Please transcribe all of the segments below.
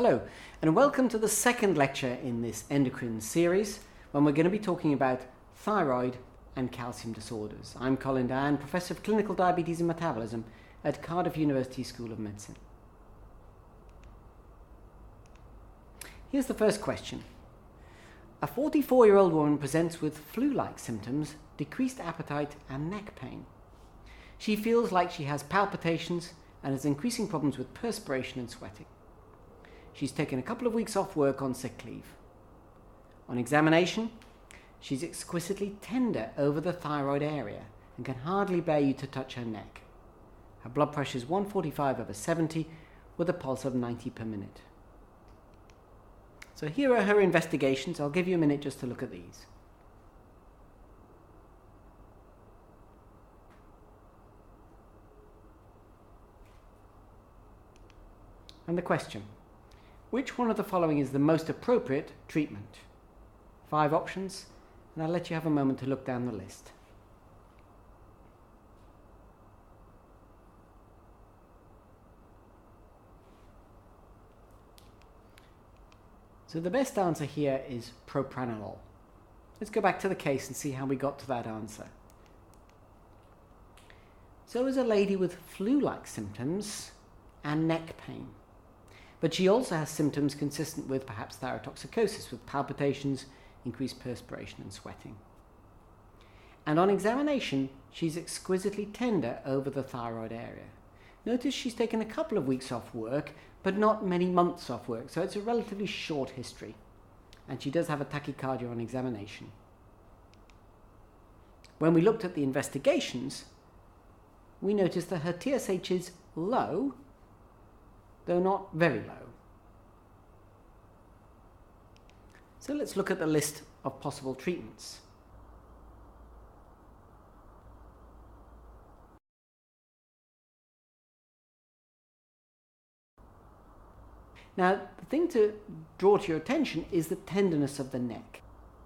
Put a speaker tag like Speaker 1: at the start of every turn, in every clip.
Speaker 1: Hello, and welcome to the second lecture in this endocrine series, when we're going to be talking about thyroid and calcium disorders. I'm Colin Dyan, Professor of Clinical Diabetes and Metabolism at Cardiff University School of Medicine. Here's the first question. A 44-year-old woman presents with flu-like symptoms, decreased appetite and neck pain. She feels like she has palpitations and has increasing problems with perspiration and sweating. She's taken a couple of weeks off work on sick leave. On examination, she's exquisitely tender over the thyroid area and can hardly bear you to touch her neck. Her blood pressure is 145/70 with a pulse of 90 per minute. So here are her investigations. I'll give you a minute just to look at these. And the question. Which one of the following is the most appropriate treatment? 5 options, and I'll let you have a moment to look down the list. So the best answer here is propranolol. Let's go back to the case and see how we got to that answer. So is a lady with flu-like symptoms and neck pain. But she also has symptoms consistent with perhaps thyrotoxicosis, with palpitations, increased perspiration and sweating. And on examination, she's exquisitely tender over the thyroid area. Notice she's taken a couple of weeks off work, but not many months off work, so it's a relatively short history. And she does have a tachycardia on examination. When we looked at the investigations, we noticed that her TSH is low, though not very low. So let's look at the list of possible treatments. Now, the thing to draw to your attention is the tenderness of the neck.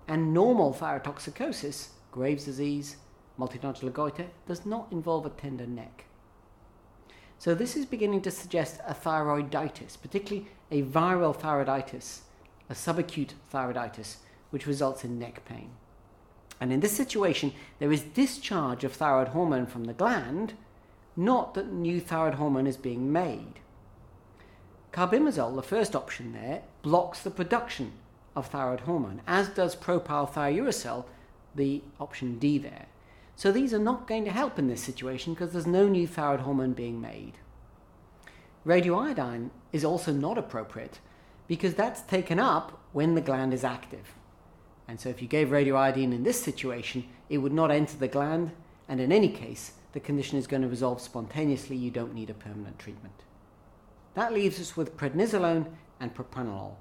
Speaker 1: And normal thyrotoxicosis, Graves' disease, multinodular goiter, does not involve a tender neck. So this is beginning to suggest a thyroiditis, particularly a viral thyroiditis, a subacute thyroiditis, which results in neck pain. And in this situation, there is discharge of thyroid hormone from the gland, not that new thyroid hormone is being made. Carbimazole, the first option there, blocks the production of thyroid hormone, as does propylthiouracil, the option D there. So these are not going to help in this situation because there's no new thyroid hormone being made. Radioiodine is also not appropriate because that's taken up when the gland is active. And so if you gave radioiodine in this situation, it would not enter the gland, and in any case, the condition is going to resolve spontaneously. You don't need a permanent treatment. That leaves us with prednisolone and propranolol.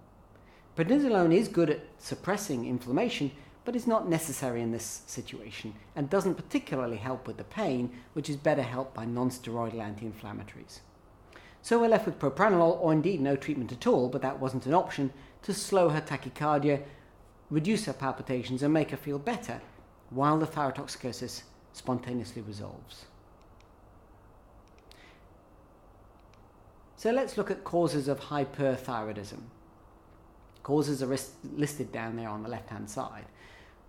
Speaker 1: Prednisolone is good at suppressing inflammation, but is not necessary in this situation and doesn't particularly help with the pain, which is better helped by non-steroidal anti-inflammatories. So we're left with propranolol, or indeed no treatment at all, but that wasn't an option, to slow her tachycardia, reduce her palpitations and make her feel better while the thyrotoxicosis spontaneously resolves. So let's look at causes of hyperthyroidism. Causes are listed down there on the left-hand side.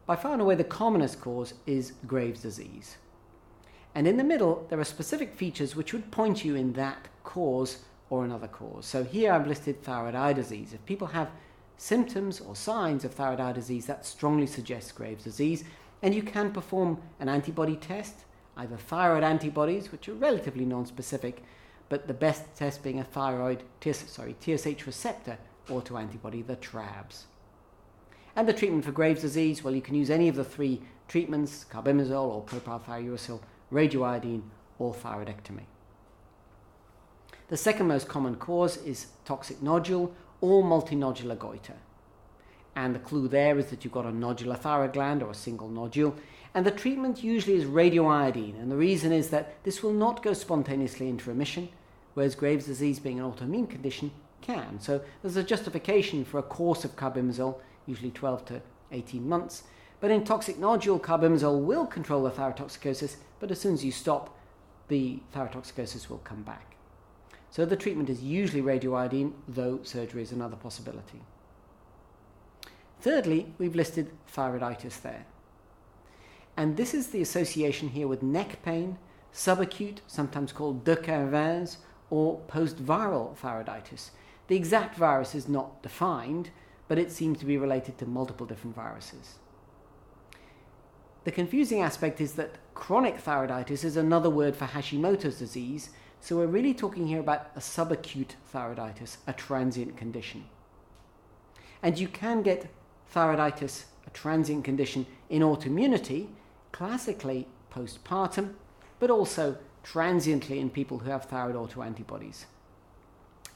Speaker 1: By far and away, the commonest cause is Graves' disease. And in the middle, there are specific features which would point you in that cause or another cause. So here I've listed thyroid eye disease. If people have symptoms or signs of thyroid eye disease, that strongly suggests Graves' disease. And you can perform an antibody test, either thyroid antibodies, which are relatively non-specific, but the best test being a TSH receptor autoantibody, the TRAbs. And the treatment for Graves' disease, well, you can use any of the 3 treatments, carbimazole or propylthiouracil, radioiodine or thyroidectomy. The second most common cause is toxic nodule or multinodular goiter. And the clue there is that you've got a nodular thyroid gland or a single nodule. And the treatment usually is radioiodine. And the reason is that this will not go spontaneously into remission, whereas Graves' disease, being an autoimmune condition, can. So there's a justification for a course of carbimazole, usually 12 to 18 months. But in toxic nodule, carbimazole will control the thyrotoxicosis, but as soon as you stop, the thyrotoxicosis will come back. So the treatment is usually radioiodine, though surgery is another possibility. Thirdly, we've listed thyroiditis there. And this is the association here with neck pain, subacute, sometimes called de Quervain's, or post-viral thyroiditis. The exact virus is not defined, but it seems to be related to multiple different viruses. The confusing aspect is that chronic thyroiditis is another word for Hashimoto's disease, so we're really talking here about a subacute thyroiditis, a transient condition. And you can get thyroiditis, a transient condition, in autoimmunity, classically postpartum, but also transiently in people who have thyroid autoantibodies.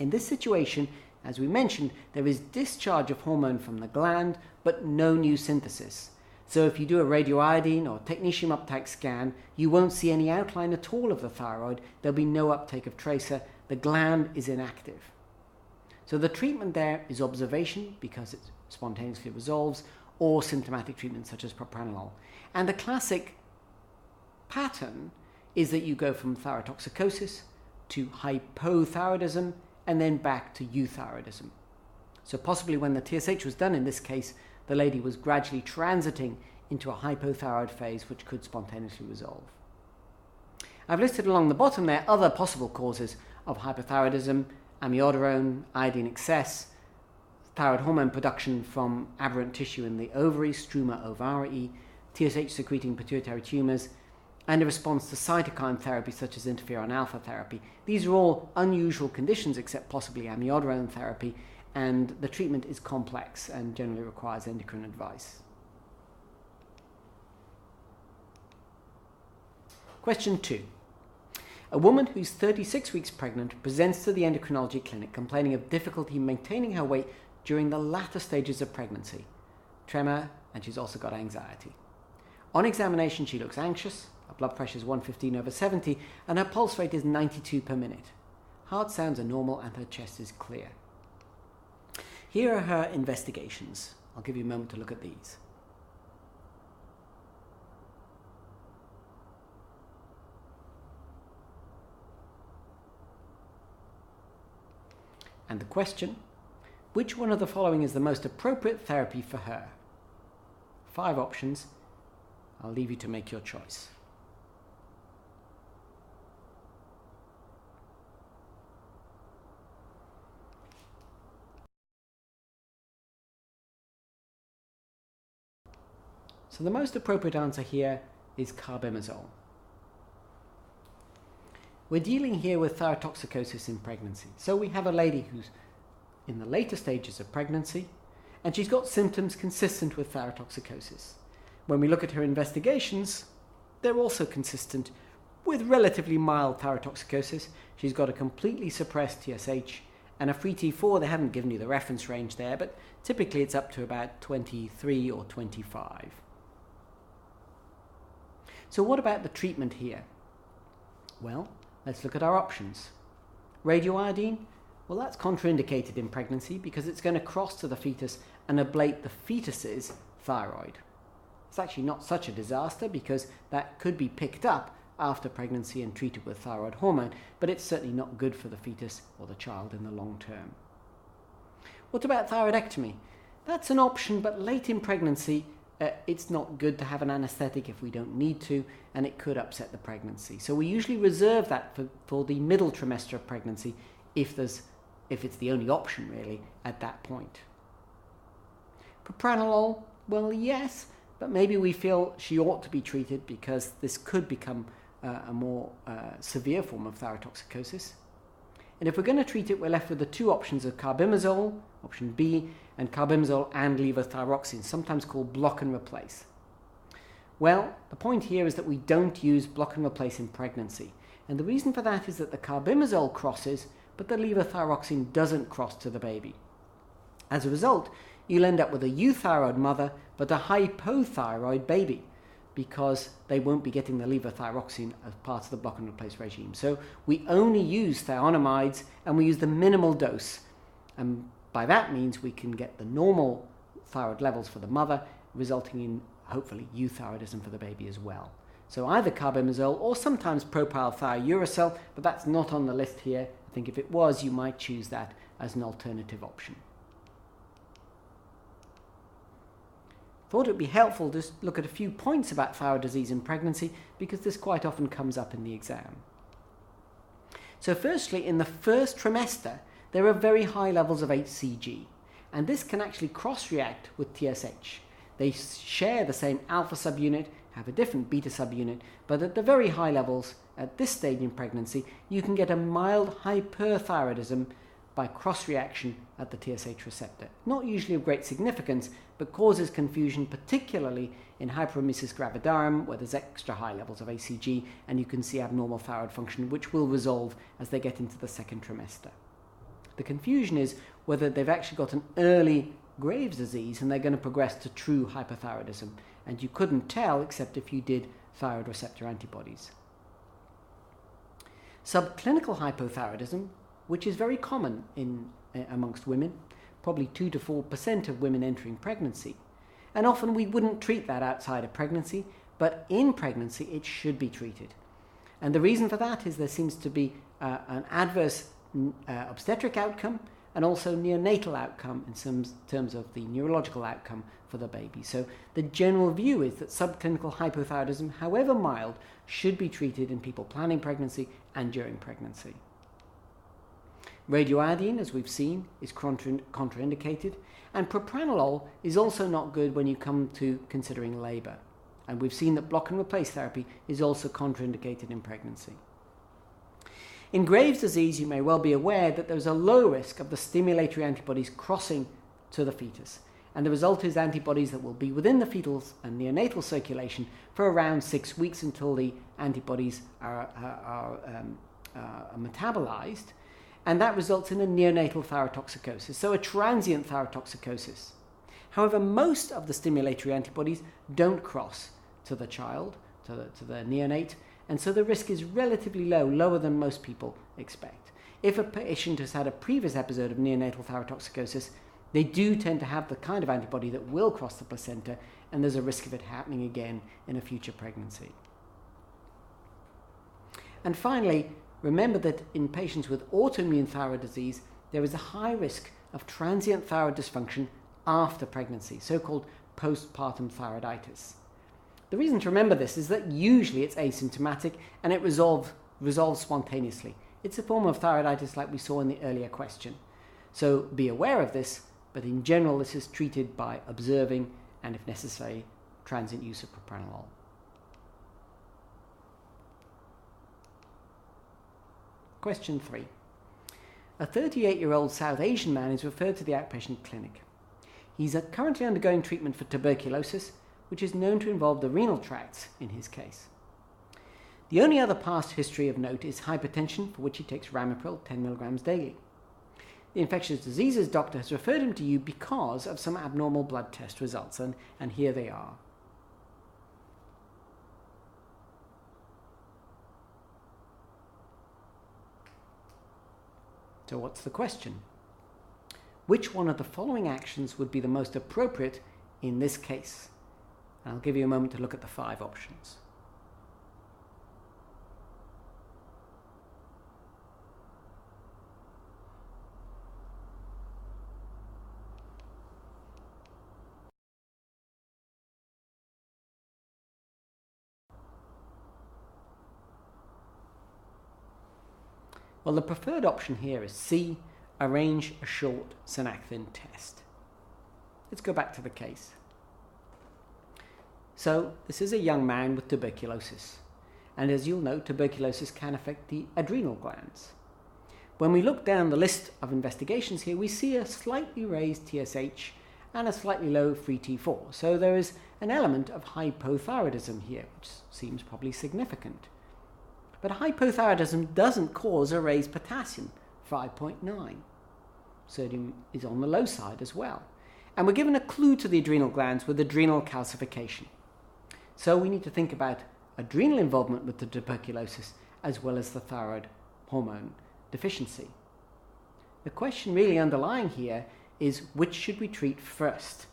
Speaker 1: In this situation, as we mentioned, there is discharge of hormone from the gland, but no new synthesis. So if you do a radioiodine or technetium uptake scan, you won't see any outline at all of the thyroid. There'll be no uptake of tracer. The gland is inactive. So the treatment there is observation, because it spontaneously resolves, or symptomatic treatment such as propranolol. And the classic pattern is that you go from thyrotoxicosis to hypothyroidism and then back to euthyroidism. So possibly when the TSH was done in this case, the lady was gradually transiting into a hypothyroid phase which could spontaneously resolve. I've listed along the bottom there other possible causes of hyperthyroidism: amiodarone, iodine excess, thyroid hormone production from aberrant tissue in the ovaries, struma ovarii, TSH secreting pituitary tumors, and a response to cytokine therapy such as interferon alpha therapy. These are all unusual conditions except possibly amiodarone therapy, and the treatment is complex and generally requires endocrine advice. Question 2. A woman who's 36 weeks pregnant presents to the endocrinology clinic complaining of difficulty maintaining her weight during the latter stages of pregnancy, tremor, and she's also got anxiety. On examination, she looks anxious. Her blood pressure is 115/70 and her pulse rate is 92 per minute. Heart sounds are normal and her chest is clear. Here are her investigations. I'll give you a moment to look at these. And the question: which one of the following is the most appropriate therapy for her? 5 options. I'll leave you to make your choice. So the most appropriate answer here is carbimazole. We're dealing here with thyrotoxicosis in pregnancy. So we have a lady who's in the later stages of pregnancy, and she's got symptoms consistent with thyrotoxicosis. When we look at her investigations, they're also consistent with relatively mild thyrotoxicosis. She's got a completely suppressed TSH and a free T4. They haven't given you the reference range there, but typically it's up to about 23 or 25. So what about the treatment here? Well, let's look at our options. Radioiodine, well, that's contraindicated in pregnancy because it's going to cross to the fetus and ablate the fetus's thyroid. It's actually not such a disaster because that could be picked up after pregnancy and treated with thyroid hormone, but it's certainly not good for the fetus or the child in the long term. What about thyroidectomy? That's an option, but late in pregnancy, it's not good to have an anesthetic if we don't need to, and it could upset the pregnancy. So we usually reserve that for the middle trimester of pregnancy if it's the only option really at that point. Propranolol, well, yes, but maybe we feel she ought to be treated because this could become a more severe form of thyrotoxicosis. And if we're going to treat it, we're left with the 2 options of carbimazole, option B, and carbimazole and levothyroxine, sometimes called block and replace. Well, the point here is that we don't use block and replace in pregnancy. And the reason for that is that the carbimazole crosses, but the levothyroxine doesn't cross to the baby. As a result, you'll end up with a euthyroid mother, but a hypothyroid baby, because they won't be getting the levothyroxine as part of the block and replace regime. So we only use thionamides, and we use the minimal dose. And by that means we can get the normal thyroid levels for the mother, resulting in hopefully euthyroidism for the baby as well. So either carbimazole or sometimes propyl thiouracil, but that's not on the list here. I think if it was, you might choose that as an alternative option. Thought it would be helpful to look at a few points about thyroid disease in pregnancy, because this quite often comes up in the exam. So firstly, in the first trimester, there are very high levels of HCG, and this can actually cross-react with TSH. They share the same alpha subunit, have a different beta subunit, but at the very high levels at this stage in pregnancy, you can get a mild hyperthyroidism by cross-reaction at the TSH receptor. Not usually of great significance, but causes confusion, particularly in hyperemesis gravidarum, where there's extra high levels of HCG, and you can see abnormal thyroid function, which will resolve as they get into the second trimester. The confusion is whether they've actually got an early Graves' disease and they're going to progress to true hyperthyroidism, and you couldn't tell except if you did thyroid receptor antibodies. Subclinical hypothyroidism, which is very common amongst women, probably 2 to 4% of women entering pregnancy, and often we wouldn't treat that outside of pregnancy, but in pregnancy it should be treated. And the reason for that is there seems to be an adverse obstetric outcome and also neonatal outcome in terms of the neurological outcome for the baby. So the general view is that subclinical hypothyroidism, however mild, should be treated in people planning pregnancy and during pregnancy. Radioiodine, as we've seen, is contraindicated, and propranolol is also not good when you come to considering labour. And we've seen that block and replace therapy is also contraindicated in pregnancy. In Graves' disease, you may well be aware that there's a low risk of the stimulatory antibodies crossing to the fetus. And the result is antibodies that will be within the fetal and neonatal circulation for around 6 weeks until the antibodies are metabolized. And that results in a neonatal thyrotoxicosis, so a transient thyrotoxicosis. However, most of the stimulatory antibodies don't cross to the child, to the neonate, and so the risk is relatively low, lower than most people expect. If a patient has had a previous episode of neonatal thyrotoxicosis, they do tend to have the kind of antibody that will cross the placenta, and there's a risk of it happening again in a future pregnancy. And finally, remember that in patients with autoimmune thyroid disease, there is a high risk of transient thyroid dysfunction after pregnancy, so-called postpartum thyroiditis. The reason to remember this is that usually it's asymptomatic and it resolves spontaneously. It's a form of thyroiditis like we saw in the earlier question. So be aware of this, but in general this is treated by observing and, if necessary, transient use of propranolol. Question 3. A 38-year-old South Asian man is referred to the outpatient clinic. He's currently undergoing treatment for tuberculosis, which is known to involve the renal tracts in his case. The only other past history of note is hypertension, for which he takes ramipril 10 milligrams daily. The infectious diseases doctor has referred him to you because of some abnormal blood test results, and here they are. So what's the question? Which one of the following actions would be the most appropriate in this case? And I'll give you a moment to look at the 5 options. Well, the preferred option here is C, arrange a short synacthin test. Let's go back to the case. So, this is a young man with tuberculosis. And as you'll know, tuberculosis can affect the adrenal glands. When we look down the list of investigations here, we see a slightly raised TSH and a slightly low free T4. So there is an element of hypothyroidism here, which seems probably significant. But hypothyroidism doesn't cause a raised potassium, 5.9. Sodium is on the low side as well. And we're given a clue to the adrenal glands with adrenal calcification. So we need to think about adrenal involvement with the tuberculosis as well as the thyroid hormone deficiency. The question really underlying here is, which should we treat first?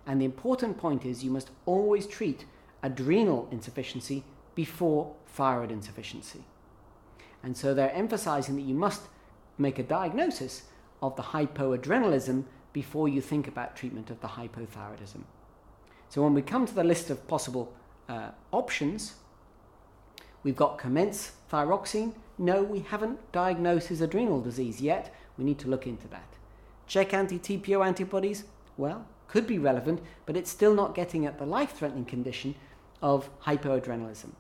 Speaker 1: And the important point is you must always treat adrenal insufficiency before thyroid insufficiency. And so they're emphasizing that you must make a diagnosis of the hypoadrenalism before you think about treatment of the hypothyroidism. So when we come to the list of possible options, we've got commence thyroxine. No, we haven't diagnosed his adrenal disease yet. We need to look into that. Check anti-TPO antibodies. Well, could be relevant, but it's still not getting at the life-threatening condition of hypoadrenalism.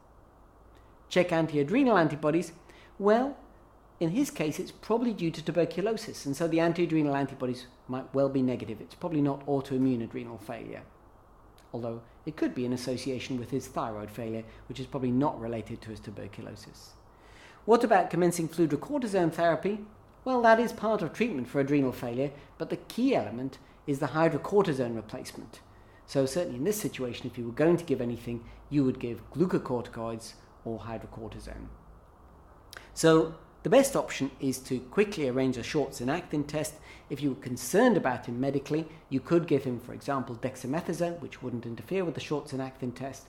Speaker 1: Check anti-adrenal antibodies. Well, in his case, it's probably due to tuberculosis, and so the anti-adrenal antibodies might well be negative. It's probably not autoimmune adrenal failure, although it could be in association with his thyroid failure, which is probably not related to his tuberculosis. What about commencing fludrocortisone therapy? Well, that is part of treatment for adrenal failure, but the key element is the hydrocortisone replacement. So certainly in this situation, if you were going to give anything, you would give glucocorticoids or hydrocortisone. So the best option is to quickly arrange a short synactin test. If you were concerned about him medically, you could give him, for example, dexamethasone, which wouldn't interfere with the short synactin test,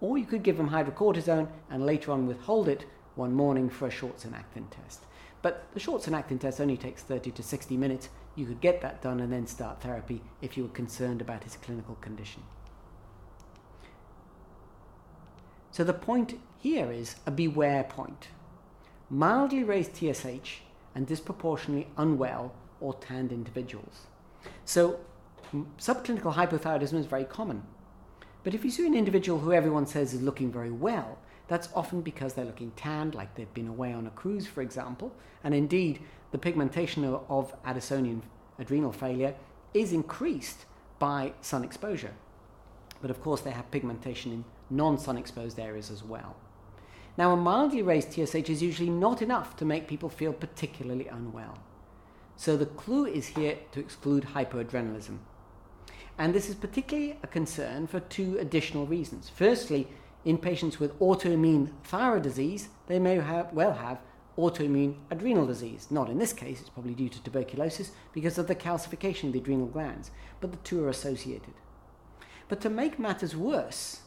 Speaker 1: or you could give him hydrocortisone and later on withhold it one morning for a short synactin test. But the short synactin test only takes 30 to 60 minutes. You could get that done and then start therapy if you were concerned about his clinical condition. So the point here is a beware point. Mildly raised TSH and disproportionately unwell or tanned individuals. So subclinical hypothyroidism is very common. But if you see an individual who everyone says is looking very well, that's often because they're looking tanned, like they've been away on a cruise, for example. And indeed, the pigmentation of Addisonian adrenal failure is increased by sun exposure. But of course, they have pigmentation in non-sun exposed areas as well. Now, a mildly raised TSH is usually not enough to make people feel particularly unwell. So the clue is here to exclude hypoadrenalism. And this is particularly a concern for two additional reasons. Firstly, in patients with autoimmune thyroid disease, they may well have autoimmune adrenal disease. Not in this case, it's probably due to tuberculosis because of the calcification of the adrenal glands, but the two are associated. But to make matters worse,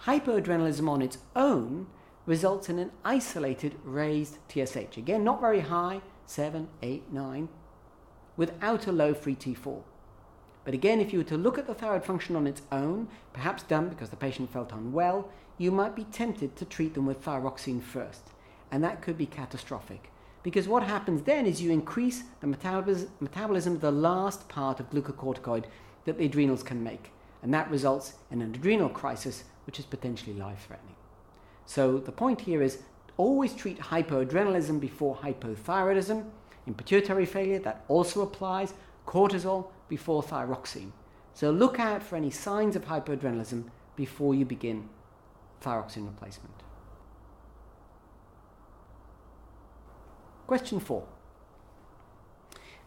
Speaker 1: hypoadrenalism on its own results in an isolated raised TSH. Again, not very high, 7, 8, 9, without a low free T4. But again, if you were to look at the thyroid function on its own, perhaps done because the patient felt unwell, you might be tempted to treat them with thyroxine first. And that could be catastrophic. Because what happens then is you increase the metabolism of the last part of glucocorticoid that the adrenals can make. And that results in an adrenal crisis, which is potentially life-threatening. So the point here is always treat hypoadrenalism before hypothyroidism. In pituitary failure, that also applies. Cortisol before thyroxine. So look out for any signs of hypoadrenalism before you begin thyroxine replacement. Question 4.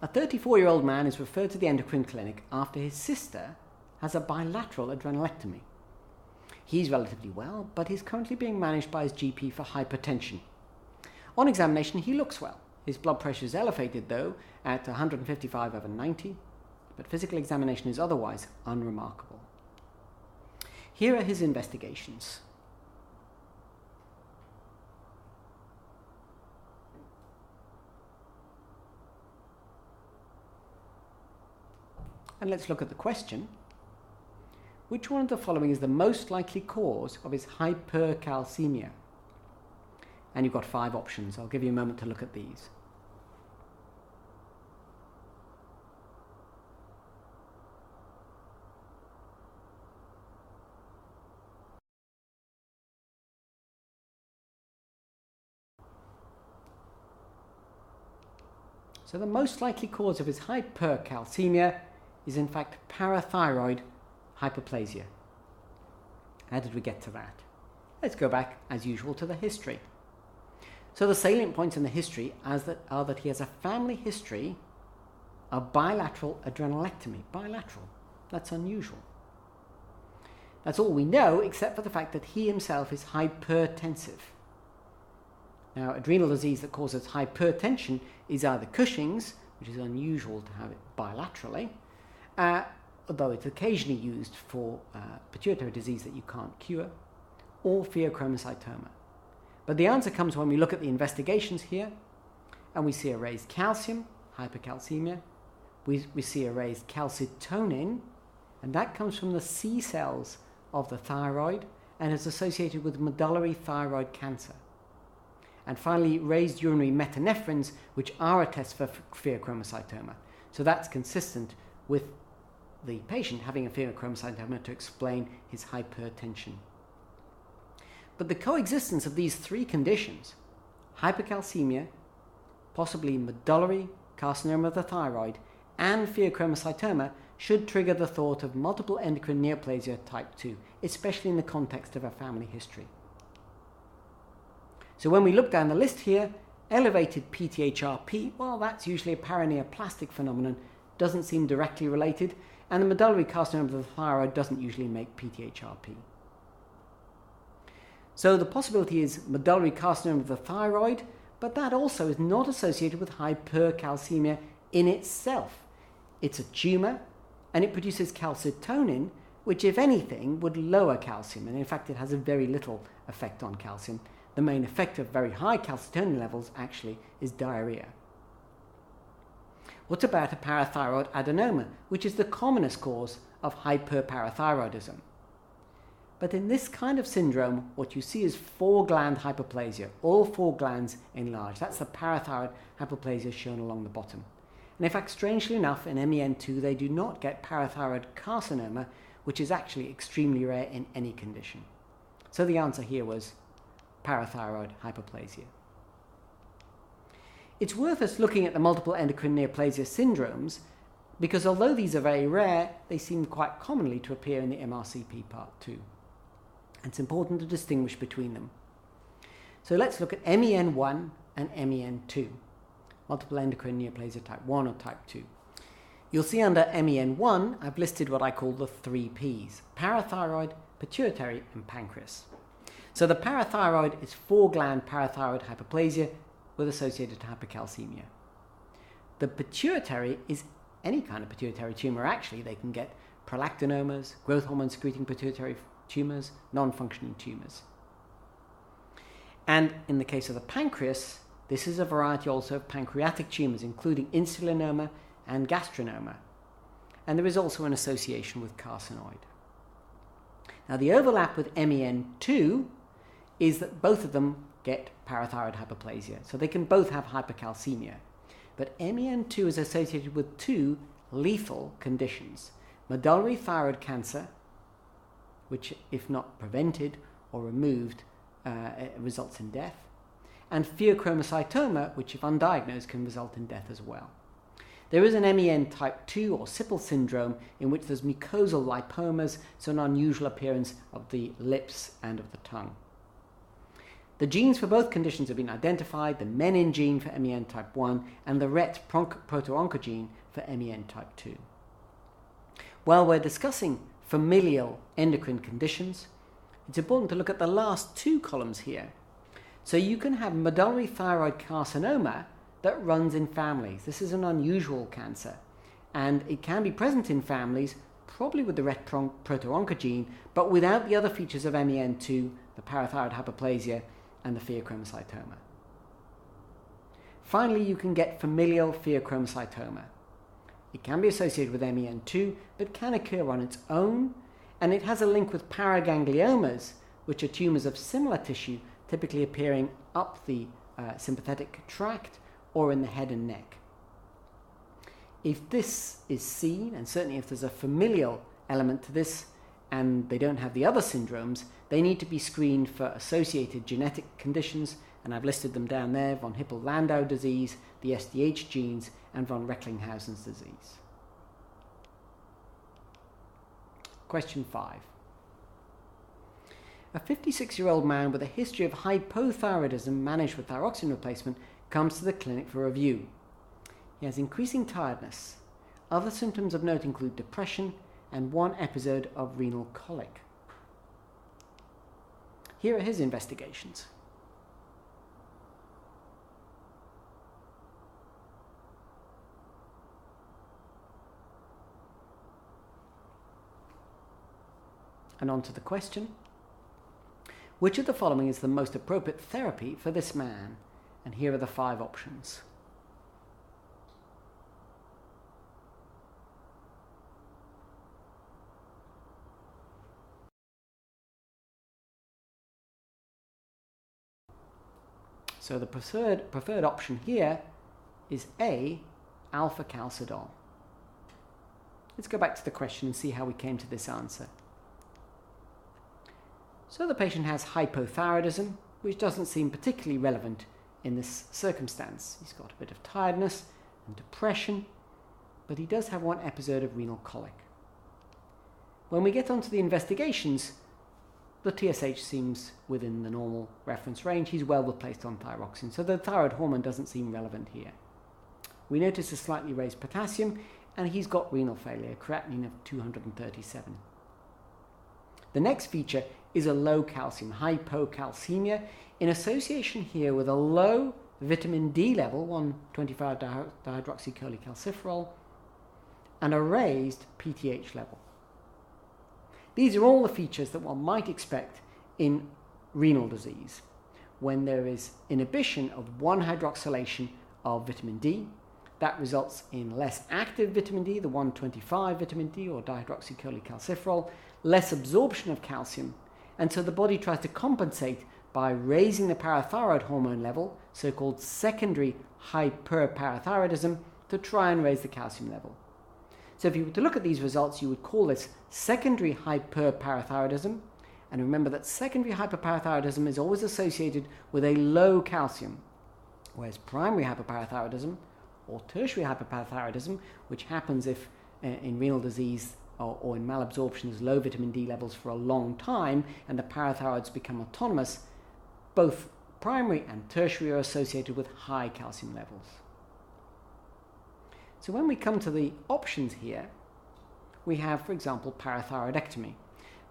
Speaker 1: A 34-year-old man is referred to the endocrine clinic after his sister has a bilateral adrenalectomy. He's relatively well, but he's currently being managed by his GP for hypertension. On examination, he looks well. His blood pressure is elevated, though, at 155/90, but physical examination is otherwise unremarkable. Here are his investigations. And let's look at the question. Which one of the following is the most likely cause of his hypercalcemia? And you've got 5 options. I'll give you a moment to look at these. So the most likely cause of his hypercalcemia is in fact parathyroid hyperplasia. How did we get to that? Let's go back, as usual, to the history. So the salient points in the history are that he has a family history of bilateral adrenalectomy. Bilateral. That's unusual. That's all we know, except for the fact that he himself is hypertensive. Now, adrenal disease that causes hypertension is either Cushing's, which is unusual to have it bilaterally, although it's occasionally used for pituitary disease that you can't cure, or pheochromocytoma. But the answer comes when we look at the investigations here, and we see a raised calcium, hypercalcemia. We see a raised calcitonin, and that comes from the C cells of the thyroid and is associated with medullary thyroid cancer. And finally, raised urinary metanephrines, which are a test for pheochromocytoma. So that's consistent with the patient having a pheochromocytoma to explain his hypertension. But the coexistence of these three conditions, hypercalcemia, possibly medullary carcinoma of the thyroid, and pheochromocytoma, should trigger the thought of multiple endocrine neoplasia type 2, especially in the context of a family history. So when we look down the list here, elevated PTHrP, well, that's usually a paraneoplastic phenomenon, doesn't seem directly related, and the medullary carcinoma of the thyroid doesn't usually make PTHrP. So the possibility is medullary carcinoma of the thyroid, but that also is not associated with hypercalcemia in itself. It's a tumor, and it produces calcitonin, which, if anything, would lower calcium, and in fact it has a very little effect on calcium. The main effect of very high calcitonin levels actually is diarrhea. What about a parathyroid adenoma, which is the commonest cause of hyperparathyroidism? But in this kind of syndrome, what you see is 4-gland hyperplasia, all 4 glands enlarged. That's the parathyroid hyperplasia shown along the bottom. And in fact, strangely enough, in MEN2, they do not get parathyroid carcinoma, which is actually extremely rare in any condition. So the answer here was parathyroid hyperplasia. It's worth us looking at the multiple endocrine neoplasia syndromes because although these are very rare, they seem quite commonly to appear in the MRCP Part 2. And it's important to distinguish between them. So let's look at MEN1 and MEN2, multiple endocrine neoplasia type 1 or type 2. You'll see under MEN1, I've listed what I call the 3 Ps, parathyroid, pituitary, and pancreas. So the parathyroid is 4-gland parathyroid hyperplasia with associated hypercalcemia. The pituitary is any kind of pituitary tumor. Actually, they can get prolactinomas, growth hormone secreting pituitary tumors, non-functioning tumors. And in the case of the pancreas, this is a variety also of pancreatic tumors, including insulinoma and gastrinoma. And there is also an association with carcinoid. Now, the overlap with MEN2 is that both of them get parathyroid hyperplasia, so they can both have hypercalcemia. But MEN2 is associated with 2 lethal conditions: medullary thyroid cancer, which, if not prevented or removed, results in death, and pheochromocytoma, which, if undiagnosed, can result in death as well. There is an MEN type 2 or Sippel syndrome in which there's mucosal lipomas, so an unusual appearance of the lips and of the tongue. The genes for both conditions have been identified, the menin gene for MEN type 1 and the RET proto-oncogene for MEN type 2. While we're discussing familial endocrine conditions, it's important to look at the last 2 columns here. So you can have medullary thyroid carcinoma that runs in families. This is an unusual cancer, and it can be present in families, probably with the RET proto-oncogene, but without the other features of MEN2, the parathyroid hyperplasia, and the pheochromocytoma. Finally, you can get familial pheochromocytoma. It can be associated with MEN2, but can occur on its own, and it has a link with paragangliomas, which are tumors of similar tissue, typically appearing up the sympathetic tract or in the head and neck. If this is seen, and certainly if there's a familial element to this, and they don't have the other syndromes, they need to be screened for associated genetic conditions, and I've listed them down there: von Hippel-Lindau disease, the SDH genes, and von Recklinghausen's disease. Question 5. A 56-year-old man with a history of hypothyroidism managed with thyroxine replacement comes to the clinic for review. He has increasing tiredness. Other symptoms of note include depression and 1 episode of renal colic. Here are his investigations. And on to the question. Which of the following is the most appropriate therapy for this man? And here are the 5 options. So the preferred option here is A, alpha-calcidol. Let's go back to the question and see how we came to this answer. So the patient has hypothyroidism, which doesn't seem particularly relevant in this circumstance. He's got a bit of tiredness and depression, but he does have one episode of renal colic. When we get onto the investigations, the TSH seems within the normal reference range. He's well replaced on thyroxine, so the thyroid hormone doesn't seem relevant here. We notice a slightly raised potassium, and he's got renal failure, creatinine of 237. The next feature is a low calcium, hypocalcemia, in association here with a low vitamin D level, 1,25-dihydroxycholecalciferol, and a raised PTH level. These are all the features that one might expect in renal disease when there is inhibition of 1-hydroxylation of vitamin D. That results in less active vitamin D, the 125 vitamin D or dihydroxycholecalciferol, less absorption of calcium, and so the body tries to compensate by raising the parathyroid hormone level, so-called secondary hyperparathyroidism, to try and raise the calcium level. So if you were to look at these results, you would call this secondary hyperparathyroidism, and remember that secondary hyperparathyroidism is always associated with a low calcium, whereas primary hyperparathyroidism or tertiary hyperparathyroidism, which happens if in renal disease or in malabsorption there's low vitamin D levels for a long time and the parathyroids become autonomous, both primary and tertiary are associated with high calcium levels. So when we come to the options here, we have, for example, parathyroidectomy.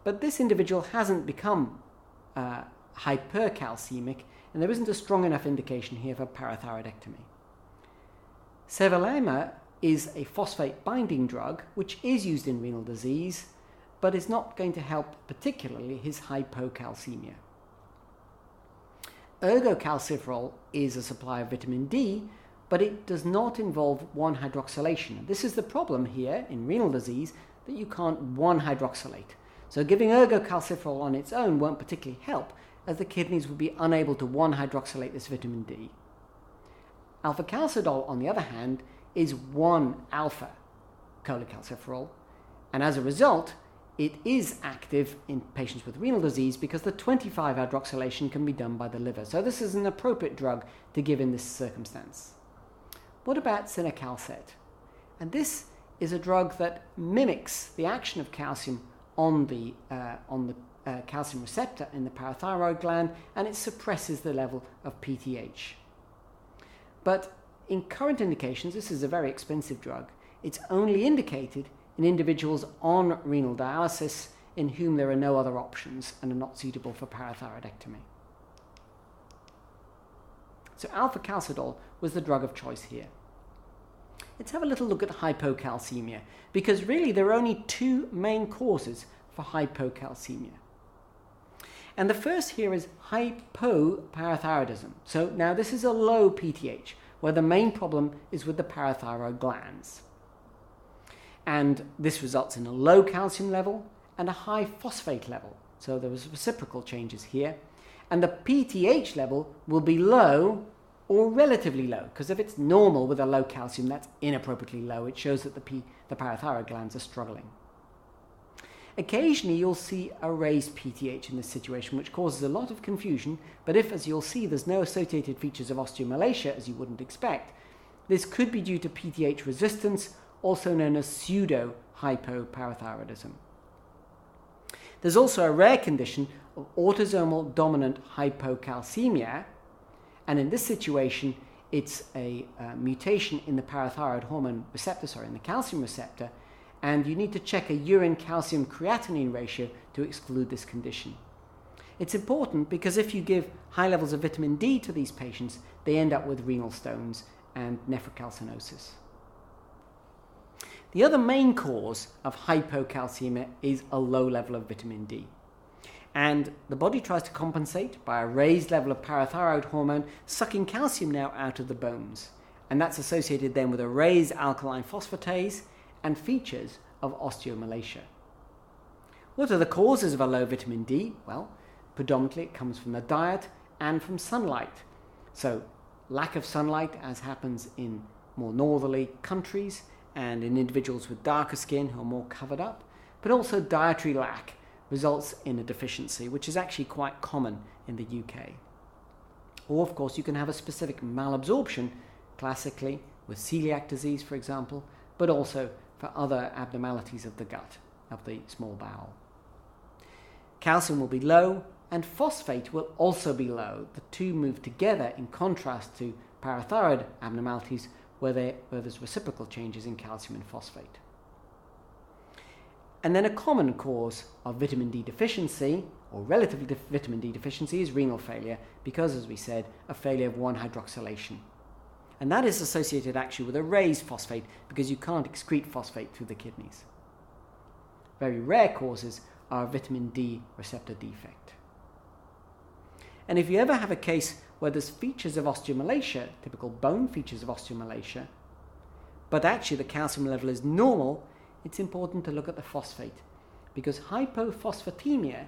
Speaker 1: But this individual hasn't become hypercalcemic, and there isn't a strong enough indication here for parathyroidectomy. Sevelamer is a phosphate binding drug which is used in renal disease, but is not going to help particularly his hypocalcemia. Ergocalciferol is a supply of vitamin D, but it does not involve 1-hydroxylation. This is the problem here in renal disease, that you can't 1-hydroxylate. So giving ergocalciferol on its own won't particularly help, as the kidneys will be unable to 1-hydroxylate this vitamin D. Alpha-calcidol, on the other hand, is 1-alpha-cholecalciferol, and as a result, it is active in patients with renal disease because the 25-hydroxylation can be done by the liver. So this is an appropriate drug to give in this circumstance. What about cinacalcet? And this is a drug that mimics the action of calcium on the calcium receptor in the parathyroid gland, and it suppresses the level of PTH. But in current indications, this is a very expensive drug. It's only indicated in individuals on renal dialysis in whom there are no other options and are not suitable for parathyroidectomy. So alpha-calcidol was the drug of choice here. Let's have a little look at hypocalcemia, because really there are only 2 main causes for hypocalcemia. And the first here is hypoparathyroidism. So now this is a low PTH, where the main problem is with the parathyroid glands. And this results in a low calcium level and a high phosphate level. So there was reciprocal changes here. And the PTH level will be low or relatively low, because if it's normal with a low calcium, that's inappropriately low. It shows that the parathyroid glands are struggling. Occasionally you'll see a raised PTH in this situation, which causes a lot of confusion, but if, as you'll see, there's no associated features of osteomalacia, as you wouldn't expect, this could be due to PTH resistance, also known as pseudo-hypoparathyroidism. There's also a rare condition of autosomal dominant hypocalcemia, and in this situation it's a mutation in the parathyroid hormone receptor, in the calcium receptor, and you need to check a urine calcium creatinine ratio to exclude this condition. It's important because if you give high levels of vitamin D to these patients, they end up with renal stones and nephrocalcinosis. The other main cause of hypocalcemia is a low level of vitamin D. And the body tries to compensate by a raised level of parathyroid hormone, sucking calcium now out of the bones. And that's associated then with a raised alkaline phosphatase and features of osteomalacia. What are the causes of a low vitamin D? Well, predominantly it comes from the diet and from sunlight. So lack of sunlight, as happens in more northerly countries and in individuals with darker skin who are more covered up, but also dietary lack results in a deficiency, which is actually quite common in the UK. Or of course you can have a specific malabsorption, classically with celiac disease for example, but also for other abnormalities of the gut, of the small bowel. Calcium will be low and phosphate will also be low. The two move together in contrast to parathyroid abnormalities where there's reciprocal changes in calcium and phosphate. And then a common cause of vitamin D deficiency, or relative vitamin D deficiency, is renal failure because, as we said, a failure of 1-hydroxylation. And that is associated actually with a raised phosphate because you can't excrete phosphate through the kidneys. Very rare causes are a vitamin D receptor defect. And if you ever have a case where there's features of osteomalacia, typical bone features of osteomalacia, but actually the calcium level is normal, it's important to look at the phosphate because hypophosphatemia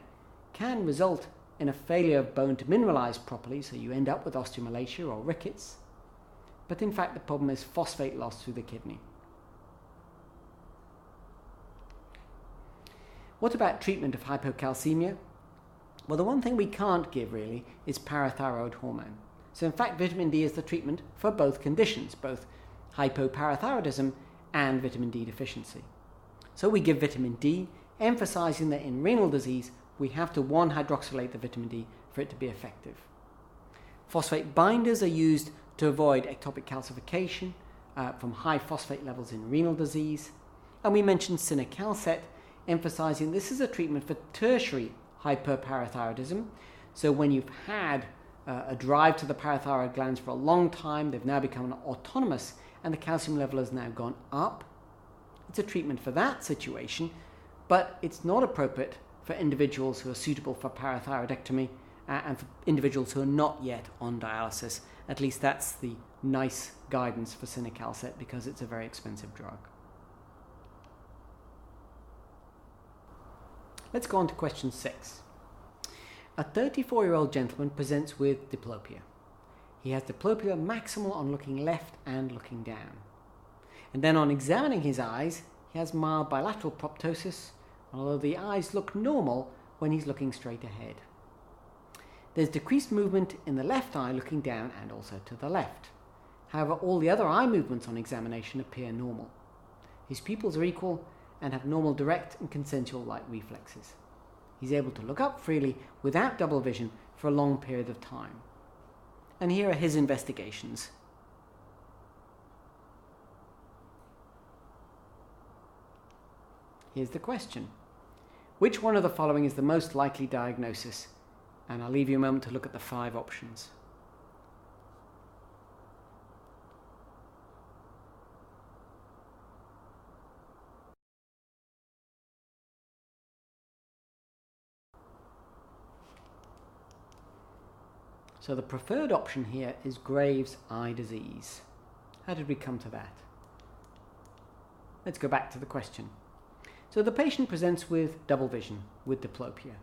Speaker 1: can result in a failure of bone to mineralize properly, so you end up with osteomalacia or rickets. But in fact the problem is phosphate loss through the kidney. What about treatment of hypocalcaemia? Well, the one thing we can't give really is parathyroid hormone. So in fact vitamin D is the treatment for both conditions, both hypoparathyroidism and vitamin D deficiency. So we give vitamin D, emphasizing that in renal disease we have to 1-hydroxylate the vitamin D for it to be effective. Phosphate binders are used to avoid ectopic calcification from high phosphate levels in renal disease. And we mentioned cinacalcet, emphasizing this is a treatment for tertiary hyperparathyroidism. So when you've had a drive to the parathyroid glands for a long time, they've now become autonomous and the calcium level has now gone up. It's a treatment for that situation, but it's not appropriate for individuals who are suitable for parathyroidectomy and for individuals who are not yet on dialysis. At least that's the nice guidance for cinacalcet because it's a very expensive drug. Let's go on to question 6. A 34-year-old gentleman presents with diplopia. He has diplopia maximal on looking left and looking down. And then on examining his eyes, he has mild bilateral proptosis, although the eyes look normal when he's looking straight ahead. There's decreased movement in the left eye looking down and also to the left. However, all the other eye movements on examination appear normal. His pupils are equal and have normal direct and consensual light reflexes. He's able to look up freely without double vision for a long period of time. And here are his investigations. Here's the question. Which one of the following is the most likely diagnosis? And I'll leave you a moment to look at the 5 options. So the preferred option here is Graves' eye disease. How did we come to that? Let's go back to the question. So the patient presents with double vision, with diplopia.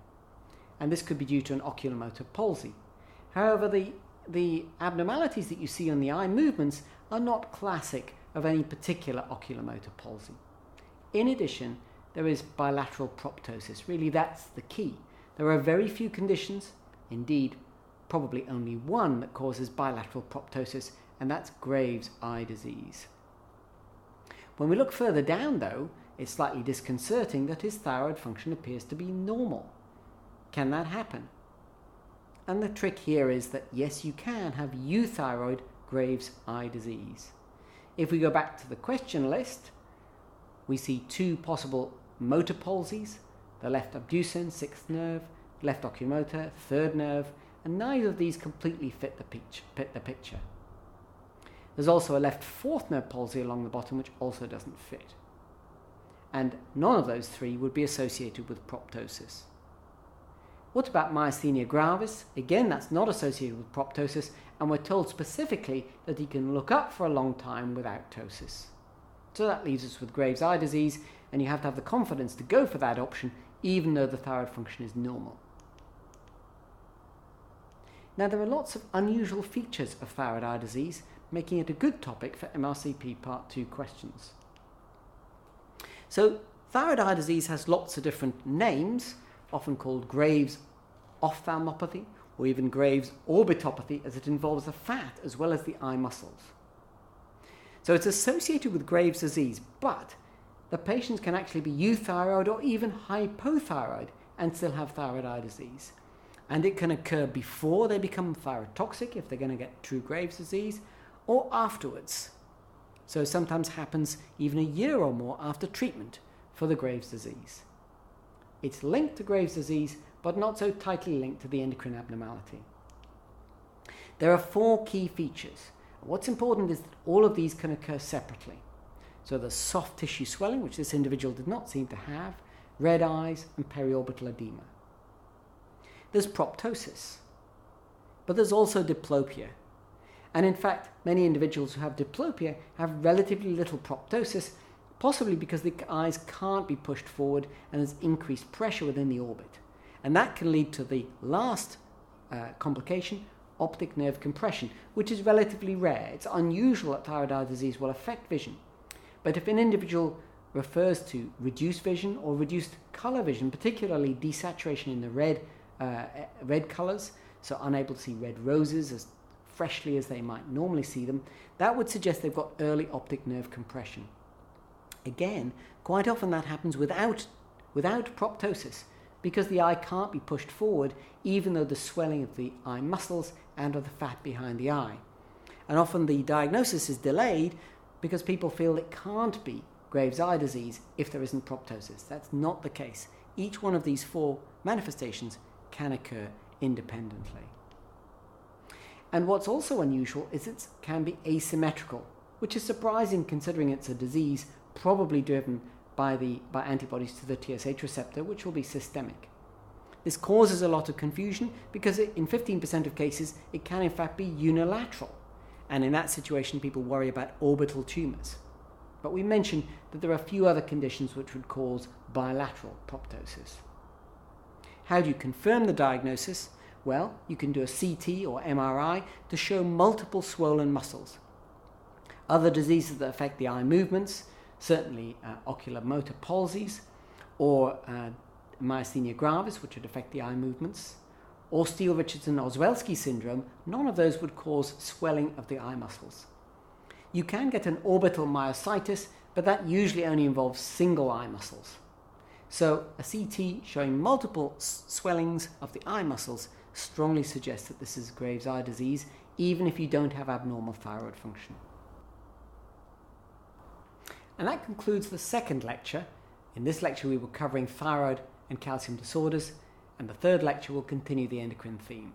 Speaker 1: And this could be due to an oculomotor palsy. However, the abnormalities that you see on the eye movements are not classic of any particular oculomotor palsy. In addition, there is bilateral proptosis. Really, that's the key. There are very few conditions, indeed, probably only one that causes bilateral proptosis, and that's Graves' eye disease. When we look further down, though, it's slightly disconcerting that his thyroid function appears to be normal. Can that happen? And the trick here is that yes, you can have euthyroid Graves' eye disease. If we go back to the question list, we see 2 possible motor palsies, the left abducens, 6th nerve, left oculomotor, 3rd nerve, and neither of these completely fit the picture. There's also a left 4th nerve palsy along the bottom which also doesn't fit. And none of those 3 would be associated with proptosis. What about myasthenia gravis? Again, that's not associated with proptosis, and we're told specifically that he can look up for a long time without ptosis. So that leaves us with Graves' eye disease, and you have to have the confidence to go for that option even though the thyroid function is normal. Now, there are lots of unusual features of thyroid eye disease, making it a good topic for MRCP Part 2 questions. So, thyroid eye disease has lots of different names, often called Graves' ophthalmopathy or even Graves' orbitopathy, as it involves the fat as well as the eye muscles. So it's associated with Graves' disease, but the patients can actually be euthyroid or even hypothyroid and still have thyroid eye disease. And it can occur before they become thyrotoxic, if they're going to get true Graves' disease, or afterwards. So it sometimes happens even a year or more after treatment for the Graves' disease. It's linked to Graves' disease, but not so tightly linked to the endocrine abnormality. There are 4 key features. What's important is that all of these can occur separately. So there's soft tissue swelling, which this individual did not seem to have, red eyes, and periorbital edema. There's proptosis, but there's also diplopia. And in fact, many individuals who have diplopia have relatively little proptosis, possibly because the eyes can't be pushed forward and there's increased pressure within the orbit. And that can lead to the last complication, optic nerve compression, which is relatively rare. It's unusual that thyroid eye disease will affect vision. But if an individual refers to reduced vision or reduced color vision, particularly desaturation in the red colors, so unable to see red roses as freshly as they might normally see them, that would suggest they've got early optic nerve compression. Again, quite often that happens without proptosis, because the eye can't be pushed forward even though the swelling of the eye muscles and of the fat behind the eye. And often the diagnosis is delayed because people feel it can't be Graves' eye disease if there isn't proptosis. That's not the case. Each one of these 4 manifestations can occur independently. And what's also unusual is it can be asymmetrical, which is surprising considering it's a disease probably driven by antibodies to the TSH receptor, which will be systemic. This causes a lot of confusion because in 15% of cases it can in fact be unilateral, and in that situation people worry about orbital tumors. But we mentioned that there are a few other conditions which would cause bilateral proptosis. How do you confirm the diagnosis? Well, you can do a CT or MRI to show multiple swollen muscles. Other diseases that affect the eye movements, certainly ocular motor palsies, or myasthenia gravis, which would affect the eye movements, or Steele-Richardson-Oswelski syndrome, none of those would cause swelling of the eye muscles. You can get an orbital myositis, but that usually only involves single eye muscles. So a CT showing multiple swellings of the eye muscles strongly suggests that this is Graves' eye disease, even if you don't have abnormal thyroid function. And that concludes the second lecture. In this lecture we were covering thyroid and calcium disorders, and the third lecture will continue the endocrine theme.